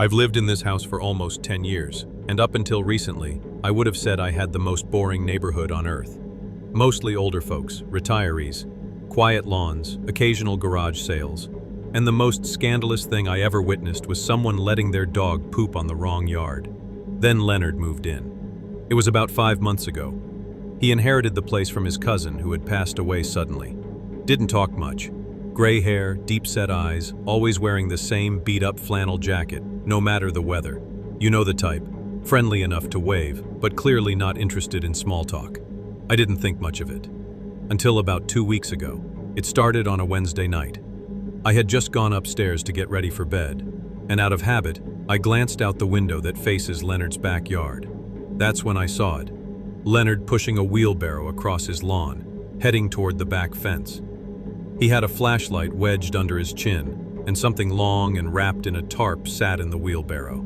I've lived in this house for almost 10 years, and up until recently, I would have said I had the most boring neighborhood on earth. Mostly older folks, retirees, quiet lawns, occasional garage sales, and the most scandalous thing I ever witnessed was someone letting their dog poop on the wrong yard. Then Leonard moved in. It was about 5 months ago. He inherited the place from his cousin who had passed away suddenly. Didn't talk much. Gray hair, deep-set eyes, always wearing the same beat-up flannel jacket, no matter the weather. You know the type. Friendly enough to wave, but clearly not interested in small talk. I didn't think much of it. Until about 2 weeks ago. It started on a Wednesday night. I had just gone upstairs to get ready for bed, and out of habit, I glanced out the window that faces Leonard's backyard. That's when I saw it. Leonard pushing a wheelbarrow across his lawn, heading toward the back fence. He had a flashlight wedged under his chin, and something long and wrapped in a tarp sat in the wheelbarrow.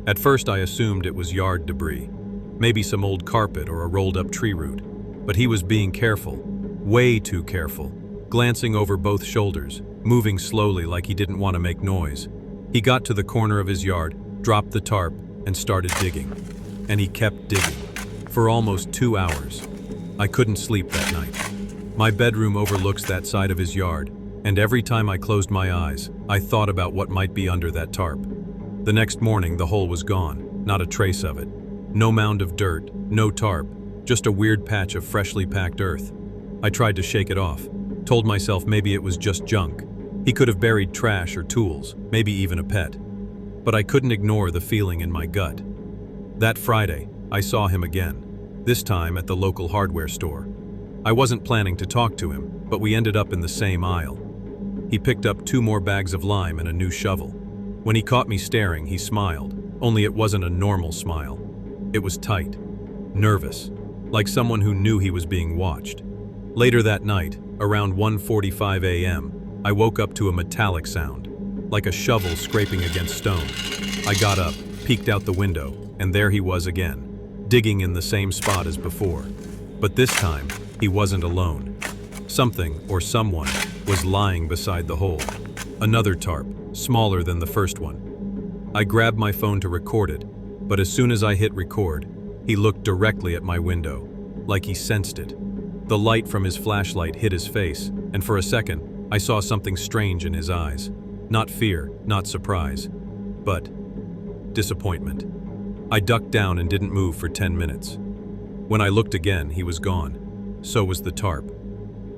At first I assumed it was yard debris, maybe some old carpet or a rolled-up tree root, but he was being careful, way too careful, glancing over both shoulders, moving slowly like he didn't want to make noise. He got to the corner of his yard, dropped the tarp, and started digging. And he kept digging, for almost 2 hours. I couldn't sleep that night. My bedroom overlooks that side of his yard, and every time I closed my eyes, I thought about what might be under that tarp. The next morning, the hole was gone, not a trace of it. No mound of dirt, no tarp, just a weird patch of freshly packed earth. I tried to shake it off, told myself maybe it was just junk. He could have buried trash or tools, maybe even a pet. But I couldn't ignore the feeling in my gut. That Friday, I saw him again, this time at the local hardware store. I wasn't planning to talk to him, but we ended up in the same aisle. He picked up 2 more bags of lime and a new shovel. When he caught me staring, he smiled, only it wasn't a normal smile. It was tight, nervous, like someone who knew he was being watched. Later that night, around 1:45 a.m., I woke up to a metallic sound, like a shovel scraping against stone. I got up, peeked out the window, and there he was again, digging in the same spot as before. But this time, he wasn't alone. Something, or someone, was lying beside the hole. Another tarp, smaller than the first one. I grabbed my phone to record it, but as soon as I hit record, he looked directly at my window, like he sensed it. The light from his flashlight hit his face, and for a second, I saw something strange in his eyes. Not fear, not surprise, but disappointment. I ducked down and didn't move for 10 minutes. When I looked again, he was gone. So was the tarp.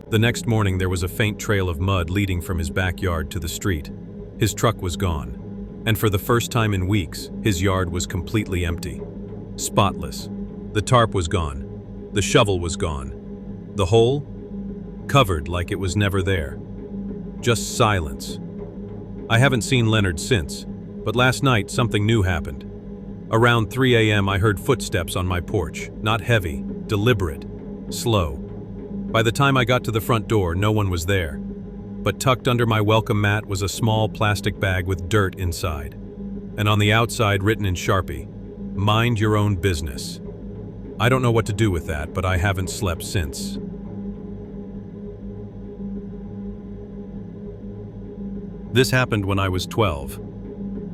The next morning, there was a faint trail of mud leading from his backyard to the street. His truck was gone. And for the first time in weeks, his yard was completely empty. Spotless. The tarp was gone. The shovel was gone. The hole? Covered like it was never there. Just silence. I haven't seen Leonard since, but last night something new happened. Around 3 a.m. I heard footsteps on my porch, not heavy, deliberate, slow. By the time I got to the front door, no one was there. But tucked under my welcome mat was a small plastic bag with dirt inside. And on the outside, written in Sharpie, "Mind your own business." I don't know what to do with that, but I haven't slept since. This happened when I was 12.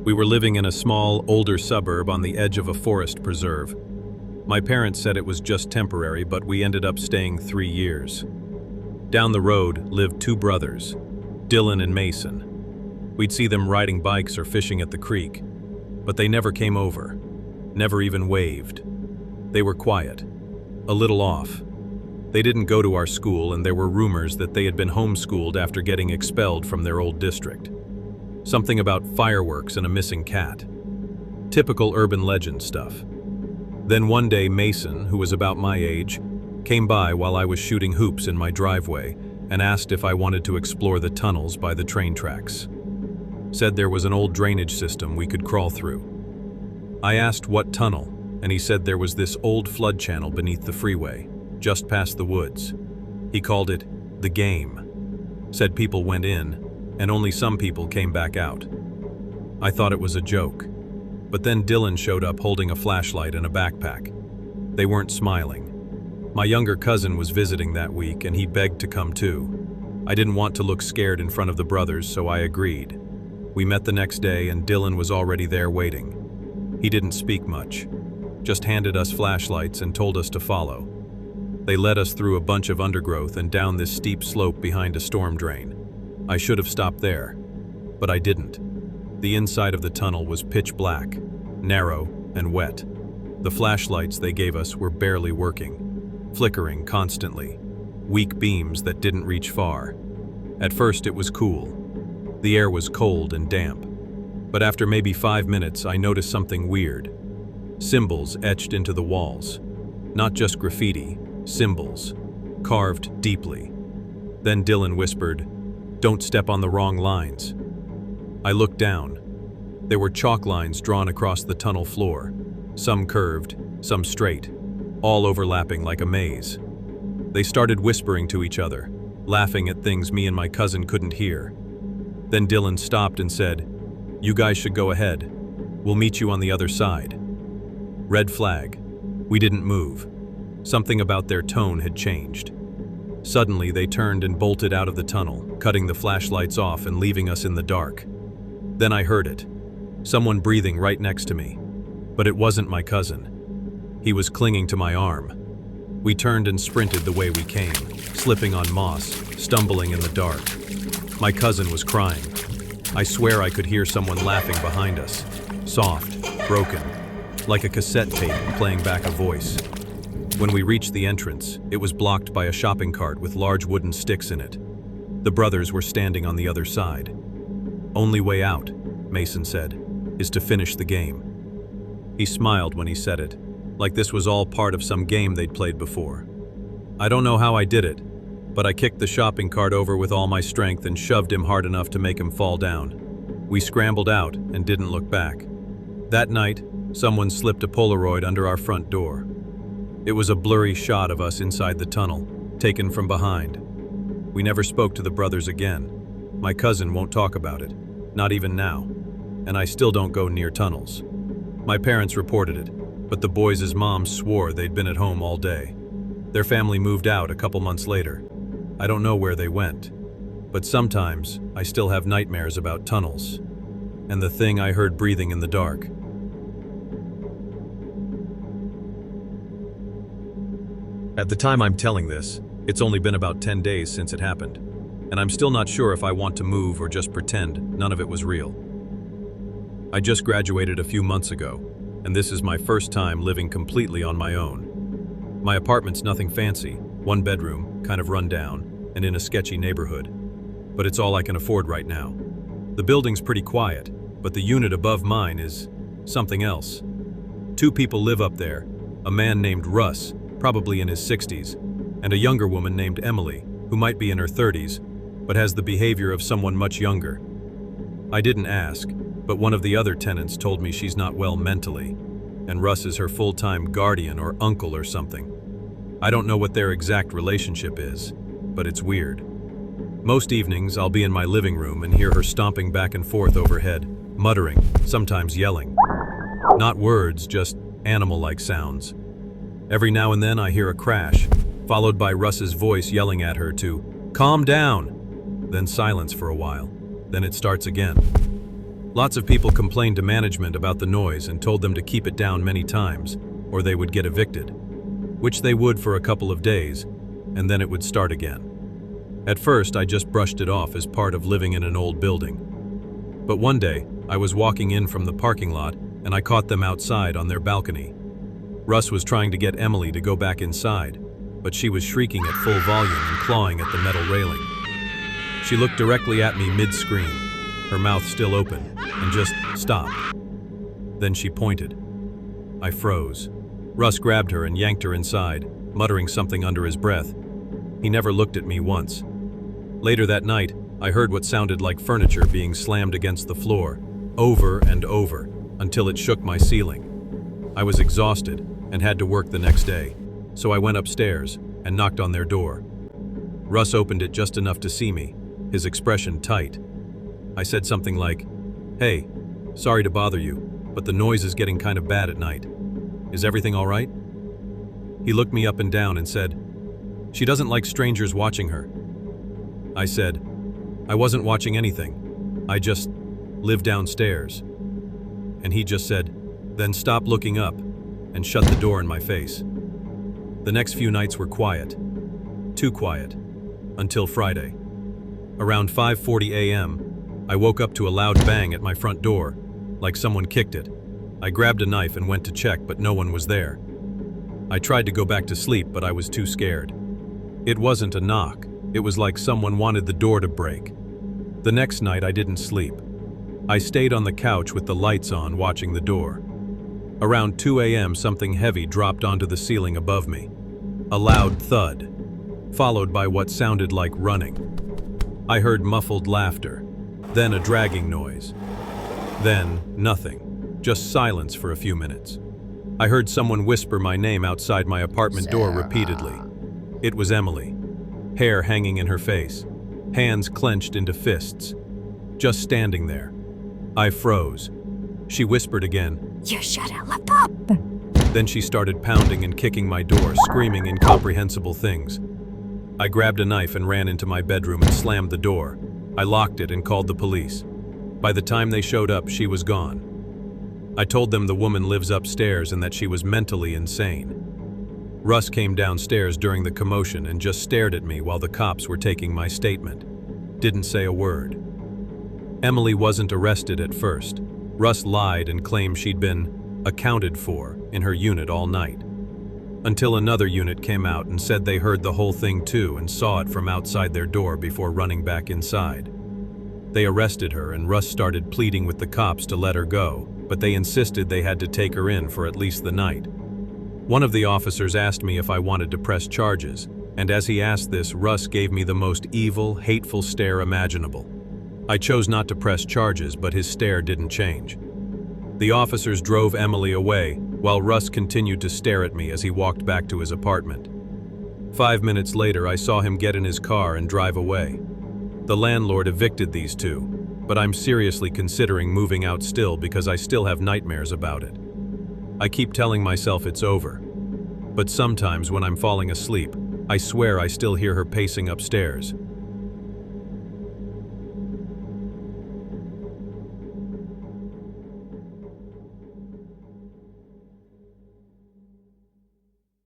We were living in a small, older suburb on the edge of a forest preserve. My parents said it was just temporary, but we ended up staying 3 years. Down the road lived 2 brothers, Dylan and Mason. We'd see them riding bikes or fishing at the creek, but they never came over, never even waved. They were quiet, a little off. They didn't go to our school, and there were rumors that they had been homeschooled after getting expelled from their old district. Something about fireworks and a missing cat. Typical urban legend stuff. Then one day Mason, who was about my age, came by while I was shooting hoops in my driveway and asked if I wanted to explore the tunnels by the train tracks. Said there was an old drainage system we could crawl through. I asked what tunnel, and he said there was this old flood channel beneath the freeway, just past the woods. He called it the game. Said people went in, and only some people came back out. I thought it was a joke. But then Dylan showed up holding a flashlight and a backpack. They weren't smiling. My younger cousin was visiting that week, and he begged to come too. I didn't want to look scared in front of the brothers, so I agreed. We met the next day and Dylan was already there waiting. He didn't speak much, just handed us flashlights and told us to follow. They led us through a bunch of undergrowth and down this steep slope behind a storm drain. I should have stopped there, but I didn't. The inside of the tunnel was pitch black, narrow, and wet. The flashlights they gave us were barely working, flickering constantly, weak beams that didn't reach far. At first it was cool. The air was cold and damp. But after maybe 5 minutes, I noticed something weird. Symbols etched into the walls. Not just graffiti, symbols, carved deeply. Then Dylan whispered, "Don't step on the wrong lines." I looked down. There were chalk lines drawn across the tunnel floor, some curved, some straight, all overlapping like a maze. They started whispering to each other, laughing at things me and my cousin couldn't hear. Then Dylan stopped and said, "You guys should go ahead. We'll meet you on the other side." Red flag. We didn't move. Something about their tone had changed. Suddenly, they turned and bolted out of the tunnel, cutting the flashlights off and leaving us in the dark. Then I heard it. Someone breathing right next to me. But it wasn't my cousin. He was clinging to my arm. We turned and sprinted the way we came, slipping on moss, stumbling in the dark. My cousin was crying. I swear I could hear someone laughing behind us. Soft, broken, like a cassette tape playing back a voice. When we reached the entrance, it was blocked by a shopping cart with large wooden sticks in it. The brothers were standing on the other side. "Only way out," Mason said, "is to finish the game." He smiled when he said it, like this was all part of some game they'd played before. I don't know how I did it, but I kicked the shopping cart over with all my strength and shoved him hard enough to make him fall down. We scrambled out and didn't look back. That night, someone slipped a Polaroid under our front door. It was a blurry shot of us inside the tunnel, taken from behind. We never spoke to the brothers again. My cousin won't talk about it, not even now, and I still don't go near tunnels. My parents reported it, but the boys' moms swore they'd been at home all day. Their family moved out a couple months later. I don't know where they went, but sometimes I still have nightmares about tunnels and the thing I heard breathing in the dark. At the time I'm telling this, it's only been about 10 days since it happened, and I'm still not sure if I want to move or just pretend none of it was real. I just graduated a few months ago, and this is my first time living completely on my own. My apartment's nothing fancy, 1 bedroom, kind of run down, and in a sketchy neighborhood. But it's all I can afford right now. The building's pretty quiet, but the unit above mine is something else. 2 people live up there, a man named Russ, probably in his 60s, and a younger woman named Emily, who might be in her 30s, but has the behavior of someone much younger. I didn't ask, but one of the other tenants told me she's not well mentally, and Russ is her full-time guardian or uncle or something. I don't know what their exact relationship is, but it's weird. Most evenings I'll be in my living room and hear her stomping back and forth overhead, muttering, sometimes yelling. Not words, just animal-like sounds. Every now and then I hear a crash, followed by Russ's voice yelling at her to calm down. Then silence for a while. Then it starts again. Lots of people complained to management about the noise and told them to keep it down many times, or they would get evicted, which they would for a couple of days, and then it would start again. At first, I just brushed it off as part of living in an old building. But one day, I was walking in from the parking lot and I caught them outside on their balcony. Russ was trying to get Emily to go back inside, but she was shrieking at full volume and clawing at the metal railing. She looked directly at me mid-scream, her mouth still open, and just stopped. Then she pointed. I froze. Russ grabbed her and yanked her inside, muttering something under his breath. He never looked at me once. Later that night, I heard what sounded like furniture being slammed against the floor, over and over, until it shook my ceiling. I was exhausted and had to work the next day, so I went upstairs and knocked on their door. Russ opened it just enough to see me, his expression tight. I said something like, "Hey, sorry to bother you, but the noise is getting kind of bad at night. Is everything all right?" He looked me up and down and said, "She doesn't like strangers watching her." I said, "I wasn't watching anything. I just live downstairs. And he just said, then stop looking up, and shut the door in my face. The next few nights were quiet. Too quiet. Until Friday. Around 5:40 a.m., I woke up to a loud bang at my front door, like someone kicked it. I grabbed a knife and went to check, but no one was there. I tried to go back to sleep, but I was too scared. It wasn't a knock. It was like someone wanted the door to break. The next night I didn't sleep. I stayed on the couch with the lights on, watching the door. Around 2 a.m., something heavy dropped onto the ceiling above me. A loud thud, followed by what sounded like running. I heard muffled laughter, then a dragging noise. Then nothing, just silence for a few minutes. I heard someone whisper my name outside my apartment door repeatedly. It was Emily, hair hanging in her face, hands clenched into fists, just standing there. I froze. She whispered again, "You should have left up." Then she started pounding and kicking my door, screaming incomprehensible things. I grabbed a knife and ran into my bedroom and slammed the door. I locked it and called the police. By the time they showed up, she was gone. I told them the woman lives upstairs and that she was mentally insane. Russ came downstairs during the commotion and just stared at me while the cops were taking my statement. Didn't say a word. Emily wasn't arrested at first. Russ lied and claimed she'd been accounted for in her unit all night. Until another unit came out and said they heard the whole thing too and saw it from outside their door before running back inside. They arrested her and Russ started pleading with the cops to let her go, but they insisted they had to take her in for at least the night. One of the officers asked me if I wanted to press charges, and as he asked this, Russ gave me the most evil, hateful stare imaginable. I chose not to press charges, but his stare didn't change. The officers drove Emily away, while Russ continued to stare at me as he walked back to his apartment. 5 minutes later, I saw him get in his car and drive away. The landlord evicted these two, but I'm seriously considering moving out still because I still have nightmares about it. I keep telling myself it's over, but sometimes when I'm falling asleep, I swear I still hear her pacing upstairs,